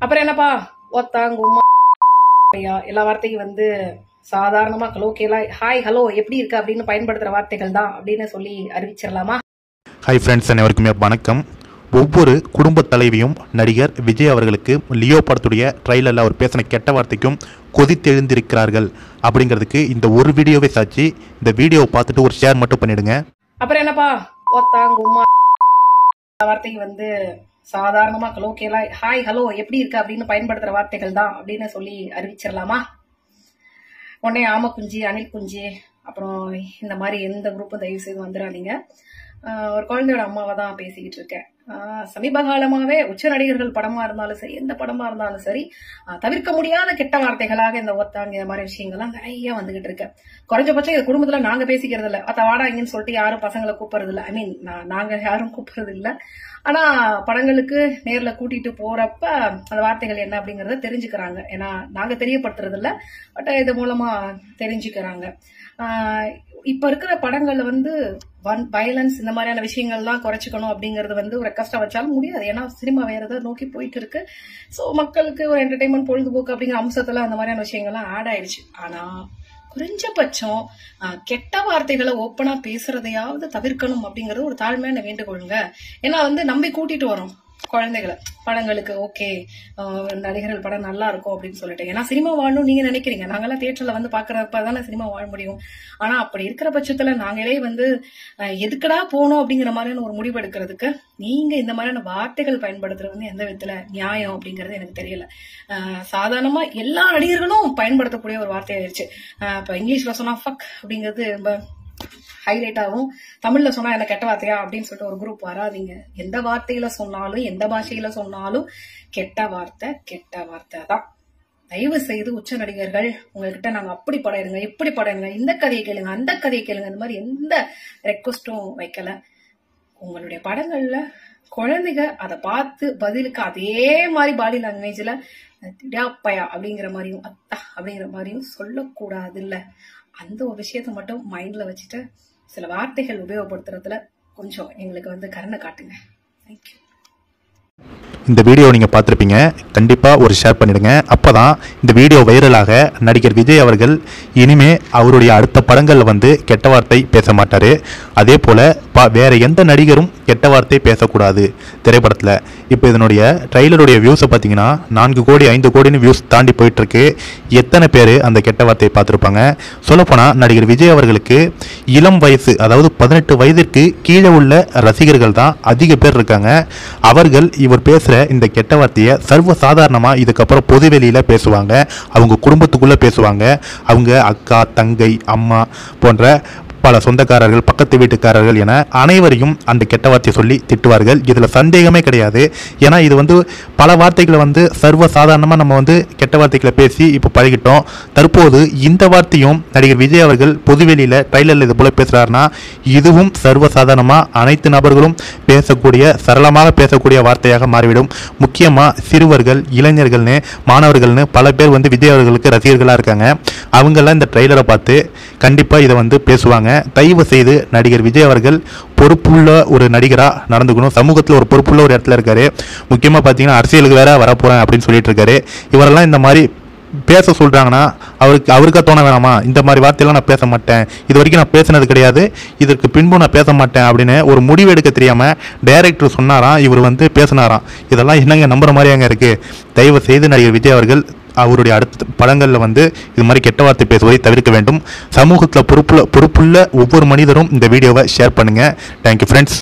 அப்புறம் என்னப்பா ஒத்தாங்க உமா எல்லா வார்த்தையும் வந்து சாதாரணமா கலோக்கியலா ஹாய் ஹலோ எப்படி இருக்கு அப்படின்னு பயன்படுத்துற வார்த்தைகள் தான் அப்படின்னு சொல்லி அறிவிச்சிடலாமா? ஹாய் ஃப்ரெண்ட்ஸ், அனைவருக்குமே வணக்கம். ஒவ்வொரு குடும்ப தலைவியும் நடிகர் விஜய் அவர்களுக்கு லியோ படத்துடைய ட்ரைலரில் அவர் பேசின கெட்ட வார்த்தைக்கும் கொதித்தெழுந்திருக்கிறார்கள் அப்படிங்கிறதுக்கு இந்த ஒரு வீடியோவே சாட்சி. இந்த வீடியோவை பார்த்துட்டு ஒரு ஷேர் மட்டும் பண்ணிடுங்க. அப்புறம் என்னப்பா ஒத்தாங்க உமா வார்த்தைக்கு வந்து சாதாரணமா கலோக்கியலா ஹாய் ஹலோ எப்படி இருக்கு அப்படின்னு பயன்படுத்துற வார்த்தைகள் தான் அப்படின்னு சொல்லி அறிவிச்சிடலாமா? உடனே ஆம குஞ்சு அணில் குஞ்சு அப்புறம் இந்த மாதிரி எந்த குரூப்பும் தயவு செய்து வந்துடாதீங்க. ஒரு குழந்தையோட அம்மாவை தான் பேசிக்கிட்டு இருக்கேன். சமீப காலமாவே உச்ச நடிகர்கள் படமா இருந்தாலும் சரி, எந்த படமா இருந்தாலும் சரி, தவிர்க்க முடியாத கெட்ட வார்த்தைகளாக இந்த ஒத்தாங்க இந்த மாதிரி விஷயங்கள்லாம் நிறைய வந்துகிட்டு இருக்கு. குறைஞ்சபட்சம் இந்த குடும்பத்துல நாங்க பேசிக்கிறது இல்ல. வாடா இங்கன்னு சொல்லிட்டு யாரும் பசங்களை கூப்பிடுறது இல்ல. நாங்க யாரும் கூப்பிடுறது இல்ல. ஆனா படங்களுக்கு நேர்ல கூட்டிட்டு போறப்ப அந்த வார்த்தைகள் என்ன அப்படிங்கறத தெரிஞ்சுக்கிறாங்க. ஏன்னா நாங்க தெரியப்படுத்துறது இல்ல, பட் இது மூலமா தெரிஞ்சுக்கிறாங்க. இப்ப இருக்கிற படங்கள்ல வந்து வயலன்ஸ் இந்த மாதிரியான விஷயங்கள்லாம் குறைச்சிக்கணும் அப்படிங்கறது வந்து ஒரு ரெக்வஸ்டா வச்சாலும் முடியாது. ஏன்னா சினிமா வேற ஏதாவது நோக்கி போயிட்டு இருக்கு. சோ மக்களுக்கு ஒரு என்டர்டைன்மெண்ட் பொழுதுபோக்கு அப்படிங்கிற அம்சத்துல அந்த மாதிரியான விஷயங்கள்லாம் ஆட் ஆயிடுச்சு. ஆனா குறைஞ்சபட்சம் கெட்ட வார்த்தைகளை ஓப்பனா பேசுறதையாவது தவிர்க்கணும் அப்படிங்கறது ஒரு தாழ்மையான வேண்டுகோளுங்க. ஏன்னா வந்து நம்பி கூட்டிட்டு வரோம் குழந்தைகளை படங்களுக்கு. ஓகே, நடிகர்கள் படம் நல்லா இருக்கும் அப்படின்னு சொல்லிட்டு. ஏன்னா சினிமா வாழணும் நீங்க நினைக்கிறீங்க. நாங்கெல்லாம் தியேட்டர்ல வந்து பாக்குறப்பதானே சினிமா வாழ முடியும். ஆனா அப்படி இருக்கிற பட்சத்துல நாங்களே வந்து எதுக்கடா போனோம் அப்படிங்கிற மாதிரியான ஒரு முடிவு எடுக்கிறதுக்கு நீங்க இந்த மாதிரியான வார்த்தைகள் பயன்படுத்துறது வந்து எந்த விதத்துல நியாயம் அப்படிங்கறது எனக்கு தெரியல. சாதாரணமா எல்லா நடிகர்களும் பயன்படுத்தக்கூடிய ஒரு வார்த்தை ஆயிடுச்சு. இப்ப இங்கிலீஷ்ல சொன்னா ஃபக் அப்படிங்கிறது ரொம்ப ஹைலைட் ஆகும். தமிழ்ல சொன்னா என்ன கெட்ட வார்த்தையா அப்படின்னு சொல்லிட்டு ஒரு குரூப் வராதிங்க. எந்த வார்த்தையில சொன்னாலும் எந்த பாஷையில சொன்னாலும் கெட்ட வார்த்தை தான். தயவு செய்து உச்ச நடிகர்கள் உங்ககிட்ட நாங்க அப்படி படம் எடுங்க, இப்படி படம் எடுங்க, இந்த கதையை கேளுங்க, அந்த கதையை கேளுங்க, இந்த மாதிரி எந்த ரெக்வஸ்டும் வைக்கல. உங்களுடைய படங்கள்ல குழந்தைங்க அதை பார்த்து பதிலுக்கு அதே மாதிரி பாடி லாங்குவேஜ்ல திடாப்பயா அப்படிங்கிற மாதிரியும் அத்தா அப்படிங்கிற மாதிரியும் சொல்லக்கூடாது இல்ல. அந்த ஒரு விஷயத்த மட்டும் மைண்ட்ல வச்சுட்டு சில வார்த்தைகள் உபயோகப்படுத்துறதுல கொஞ்சம் எங்களுக்கு வந்து கருணை காட்டுங்க. தேங்க்யூ. இந்த வீடியோ நீங்கள் பார்த்துருப்பீங்க. கண்டிப்பாக ஒரு ஷேர் பண்ணிடுங்க. அப்போ தான் இந்த வீடியோ வைரலாக நடிகர் விஜய் அவர்கள் இனிமே அவருடைய அடுத்த படங்களில் வந்து கெட்ட வார்த்தை பேச மாட்டார். அதே போல் வேறு எந்த நடிகரும் கெட்ட வார்த்தை பேசக்கூடாது திரைப்படத்தில். இப்போ இதனுடைய ட்ரைலருடைய வியூஸை பார்த்தீங்கன்னா 4 கோடி 5 கோடின்னு வியூஸ் தாண்டி போயிட்டுருக்கு. எத்தனை பேர் அந்த கெட்ட வார்த்தையை பார்த்துருப்பாங்க? சொல்லப்போனால் நடிகர் விஜய் அவர்களுக்கு இளம் வயசு, அதாவது 18 வயதிற்கு கீழே உள்ள ரசிகர்கள் தான் அதிக பேர் இருக்காங்க. அவர்கள் இவர் பேசுகிற இந்த கெட்ட வார்த்தையை சர்வ சாதாரணமாக இதுக்கப்புறம் பொதுவெளியில் பேசுவாங்க. அவங்க குடும்பத்துக்குள்ளே பேசுவாங்க. அவங்க அக்கா, தங்கை, அம்மா போன்ற பல சொந்தக்காரர்கள், பக்கத்து வீட்டுக்காரர்கள் என அனைவரையும் அந்த கெட்ட வார்த்தையை சொல்லி திட்டுவார்கள். இதில் சந்தேகமே கிடையாது. ஏன்னா இது வந்து பல வார்த்தைகளை வந்து சர்வ சாதாரணமாக நம்ம வந்து கெட்ட வார்த்தைகளை பேசி இப்போ பழகிட்டோம். தற்போது இந்த வார்த்தையும் நடிகர் விஜய் அவர்கள் பொதுவெளியில் ட்ரைலரில் இது போல் பேசுகிறாருன்னா இதுவும் சர்வ சாதாரணமாக அனைத்து நபர்களும் பேசக்கூடிய, சரளமாக பேசக்கூடிய வார்த்தையாக மாறிவிடும். முக்கியமாக சிறுவர்கள், இளைஞர்கள்னு, மாணவர்கள்னு பல பேர் வந்து விஜய் அவர்களுக்கு ரசிகர்களாக இருக்காங்க. அவங்கெல்லாம் இந்த ட்ரைலரை பார்த்து கண்டிப்பாக இதை வந்து பேசுவாங்க. தயவு செய்து நடிகர் விஜய் அவர்கள் பொறுப்புள்ள ஒரு நடிகராக நடந்துக்கணும். சமூகத்தில் ஒரு பொறுப்புள்ள ஒரு இடத்துல இருக்காரு. முக்கியமாக பார்த்தீங்கன்னா அரசியலுக்கு வேற வரப்போறேன் அப்படின்னு சொல்லிட்டு இருக்காரு. இவரெல்லாம் இந்த மாதிரி பேச சொல்றாங்கன்னா அவருக்கா தோண வேணாமா? இந்த மாதிரி வார்த்தையெல்லாம் நான் பேச மாட்டேன், இது வரைக்கும் நான் பேசினது கிடையாது, இதற்கு பின்பு நான் பேச மாட்டேன் அப்படின்னு ஒரு முடிவு எடுக்க தெரியாம டைரக்டர் சொன்னாராம், இவர் வந்து பேசினாராம். இதெல்லாம் என்னங்க நம்புற மாதிரியாங்க இருக்கு? தயவு செய்து நடிகர் விஜய் அவர்கள் அவருடைய அடுத்த படங்களில் வந்து இது மாதிரி கெட்ட வார்த்தை பேசுவதை தவிர்க்க வேண்டும். சமூகத்தில் பொறுப்புள்ள ஒவ்வொரு மனிதரும் இந்த வீடியோவை ஷேர் பண்ணுங்க. Thank you friends.